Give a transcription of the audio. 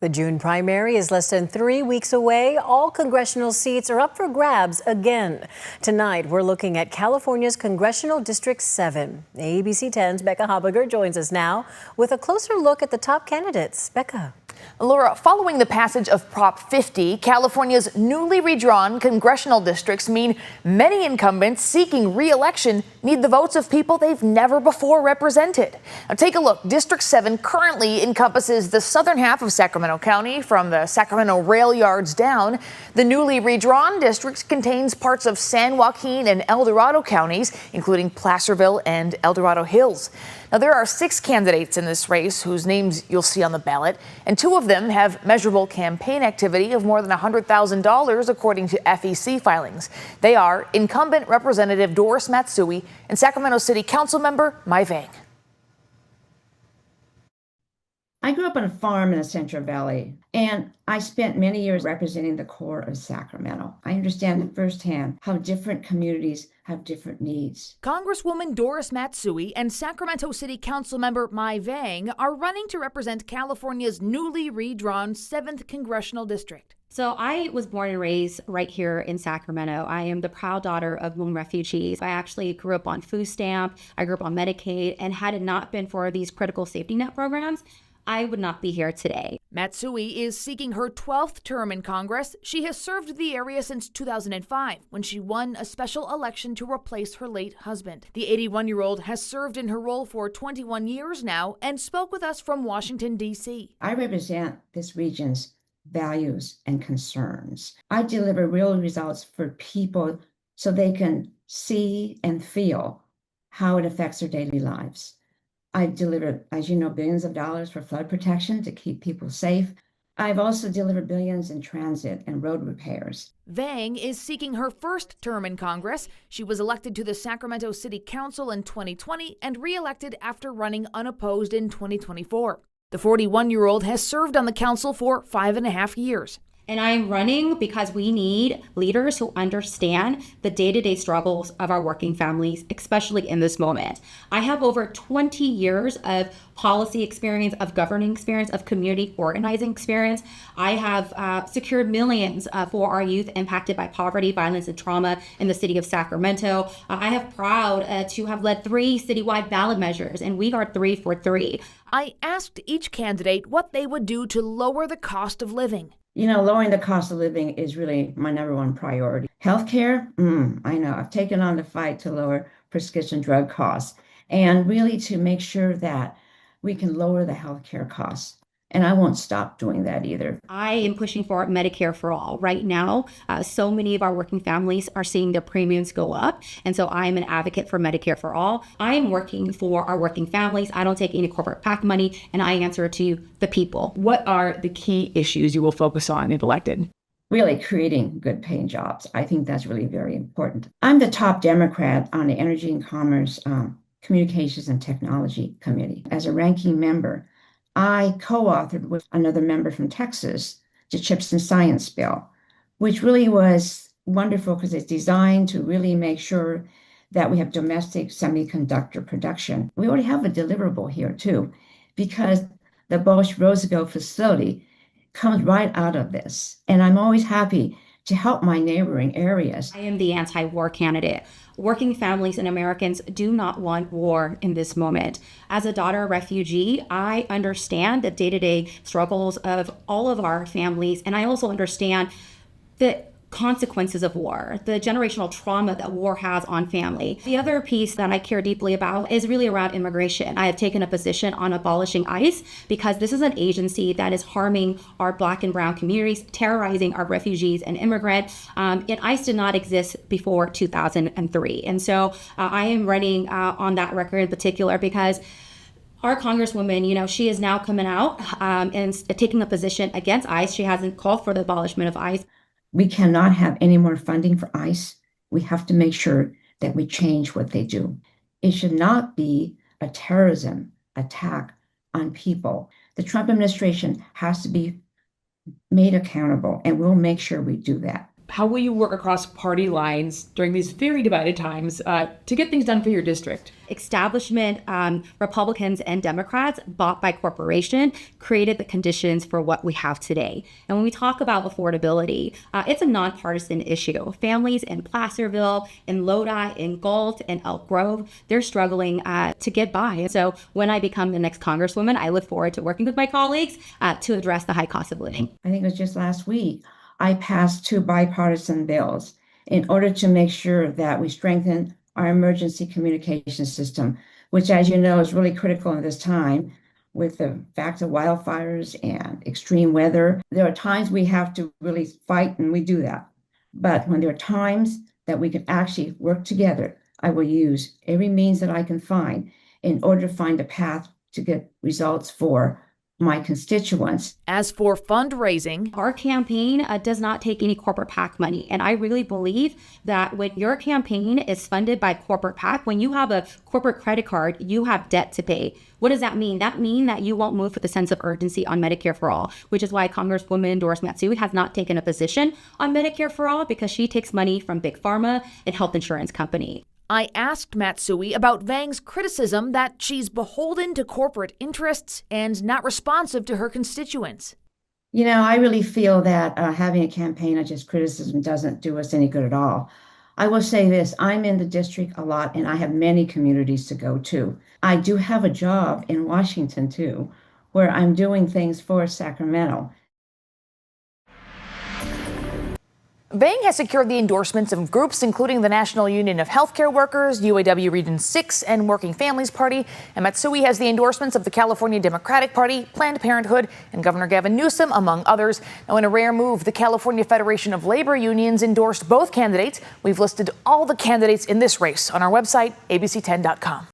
The June primary is less than 3 weeks away. All congressional seats are up for grabs again. Tonight, we're looking at California's Congressional District 7. ABC 10's Becca Habiger joins us now with a closer look at the top candidates. Becca. Laura, following the passage of Prop 50, California's newly redrawn congressional districts mean many incumbents seeking re-election need the votes of people they've never before represented. Now take a look. District 7 currently encompasses the southern half of Sacramento County from the Sacramento rail yards down. The newly redrawn district contains parts of San Joaquin and El Dorado counties, including Placerville and El Dorado Hills. Now, there are 6 candidates in this race whose names you'll see on the ballot, and 2 of them have measurable campaign activity of more than $100,000, according to FEC filings. They are incumbent Representative Doris Matsui and Sacramento City Councilmember Mai Vang. I grew up on a farm in the Central Valley, and I spent many years representing the core of Sacramento. I understand firsthand how different communities have different needs. Congresswoman Doris Matsui and Sacramento City Councilmember Mai Vang are running to represent California's newly redrawn 7th Congressional District. So I was born and raised right here in Sacramento. I am the proud daughter of Hmong refugees. I actually grew up on food stamp, I grew up on Medicaid, and had it not been for these critical safety net programs, I would not be here today. Matsui is seeking her 12th term in Congress. She has served the area since 2005, when she won a special election to replace her late husband. The 81-year-old has served in her role for 21 years now and spoke with us from Washington, D.C. I represent this region's values and concerns. I deliver real results for people so they can see and feel how it affects their daily lives. I delivered, as you know, billions of dollars for flood protection to keep people safe. I've also delivered billions in transit and road repairs. Vang is seeking her first term in Congress. She was elected to the Sacramento City Council in 2020 and re-elected after running unopposed in 2024. The 41-year-old has served on the council for 5.5 years. And I'm running because we need leaders who understand the day-to-day struggles of our working families, especially in this moment. I have over 20 years of policy experience, of governing experience, of community organizing experience. I have secured millions for our youth impacted by poverty, violence, and trauma in the city of Sacramento. I have proud to have led 3 citywide ballot measures, and we are 3 for 3. I asked each candidate what they would do to lower the cost of living. You know, lowering the cost of living is really my #1 priority. Healthcare, I know. I've taken on the fight to lower prescription drug costs and really to make sure that we can lower the healthcare costs. And I won't stop doing that either. I am pushing for Medicare for all. Right now, so many of our working families are seeing their premiums go up. And so I am an advocate for Medicare for all. I am working for our working families. I don't take any corporate PAC money, and I answer to the people. What are the key issues you will focus on if elected? Really creating good paying jobs. I think that's really very important. I'm the top Democrat on the Energy and Commerce, Communications and Technology Committee. As a ranking member, I co-authored with another member from Texas the Chips and Science Bill, which really was wonderful because it's designed to really make sure that we have domestic semiconductor production. We already have a deliverable here too, because the Bosch-Roseville facility comes right out of this. And I'm always happy to help my neighboring areas. I am the anti-war candidate. Working families and Americans do not want war in this moment. As a daughter of refugee, I understand the day-to-day struggles of all of our families, and I also understand the consequences of war, the generational trauma that war has on family. The other piece that I care deeply about is really around immigration. I have taken a position on abolishing ICE because this is an agency that is harming our Black and brown communities, terrorizing our refugees and immigrants. And ICE did not exist before 2003. And so I am running on that record in particular because our Congresswoman, she is now coming out and taking a position against ICE. She hasn't called for the abolishment of ICE. We cannot have any more funding for ICE. We have to make sure that we change what they do. It should not be a terrorism attack on people. The Trump administration has to be made accountable, and we'll make sure we do that. How will you work across party lines during these very divided times to get things done for your district? Establishment Republicans and Democrats bought by corporation created the conditions for what we have today. And when we talk about affordability, it's a nonpartisan issue. Families in Placerville, in Lodi, in Galt, in Elk Grove, they're struggling to get by. And so when I become the next Congresswoman, I look forward to working with my colleagues to address the high cost of living. I think it was just last week, I passed 2 bipartisan bills in order to make sure that we strengthen our emergency communication system, which, as you know, is really critical in this time with the fact of wildfires and extreme weather. There are times we have to really fight, and we do that. But when there are times that we can actually work together, I will use every means that I can find in order to find a path to get results for my constituents. As for fundraising, our campaign does not take any corporate PAC money. And I really believe that when your campaign is funded by corporate PAC, when you have a corporate credit card, you have debt to pay. What does that mean? That means that you won't move with a sense of urgency on Medicare for All, which is why Congresswoman Doris Matsui has not taken a position on Medicare for All, because she takes money from Big Pharma and health insurance company. I asked Matsui about Vang's criticism that she's beholden to corporate interests and not responsive to her constituents. You know, I really feel that having a campaign of just criticism doesn't do us any good at all. I will say this, I'm in the district a lot and I have many communities to go to. I do have a job in Washington too, where I'm doing things for Sacramento. Vang has secured the endorsements of groups including the National Union of Healthcare Workers, UAW Region 6, and Working Families Party. And Matsui has the endorsements of the California Democratic Party, Planned Parenthood, and Governor Gavin Newsom, among others. Now, in a rare move, the California Federation of Labor Unions endorsed both candidates. We've listed all the candidates in this race on our website, abc10.com.